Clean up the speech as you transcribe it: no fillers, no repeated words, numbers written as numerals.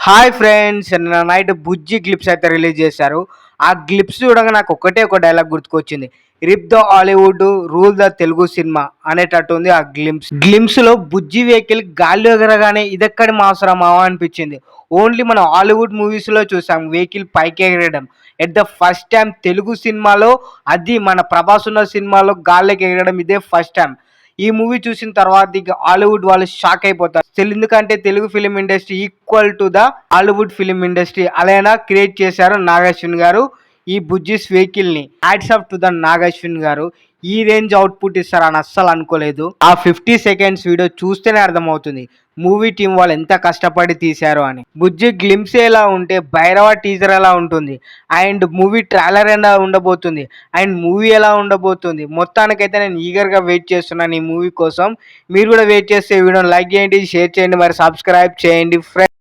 Hi friends, నిన్న night Bujji glimpse అయితే release చేశారు. ఆ గ్లిప్స్ చూడగా నాకు ఒక డైలాగ్ గుర్తుకొచ్చింది. Rip the Hollywood, rule the Telugu cinema అనేటట్టు ఉంది ఆ గ్లిమ్స్ లో బుజ్జి వెహికల్ గాల్లో ఎగరగానే ఇదెక్కడి మాసరా మావా అనిపించింది. ఓన్లీ మనం హాలీవుడ్ మూవీస్ లో చూసాం వెహికల్ పైకి ఎగరడం. At the first time Telugu సినిమాలో, అది మన ప్రభాస్ ఉన్న సినిమాలో గాల్లోకి ఎగరడం ఇదే ఫస్ట్ టైం. ఈ మూవీ చూసిన తర్వాత ఇక హాలీవుడ్ వాళ్ళు షాక్ అయిపోతారు. ఎందుకంటే Telugu film industry equal to the Hollywood film industry అలైనా క్రియేట్ చేశారు నాగశ్విన్ గారు ఈ బుజ్జిస్ వెహికల్ ని. Hats off to the Nagashwin గారు. ఈ రేంజ్ అవుట్పుట్ ఇస్తారని అస్సలు అనుకోలేదు. ఆ 50 సెకండ్స్ వీడియో చూస్తేనే అర్థమవుతుంది మూవీ టీం వాళ్ళు ఎంత కష్టపడి తీశారు అని. బుజ్జి గ్లిమ్స్ ఎలా ఉంటే భైరవ టీజర్ ఎలా ఉంటుంది, అండ్ మూవీ ట్రైలర్ ఎలా ఉండబోతుంది, అండ్ మూవీ ఎలా ఉండబోతుంది, మొత్తానికైతే నేను ఈగర్గా వెయిట్ చేస్తున్నాను ఈ మూవీ కోసం. మీరు కూడా వెయిట్ చేస్తే వీడియోని లైక్ చేయండి, షేర్ చేయండి, మరి సబ్స్క్రైబ్ చేయండి ఫ్రెండ్స్.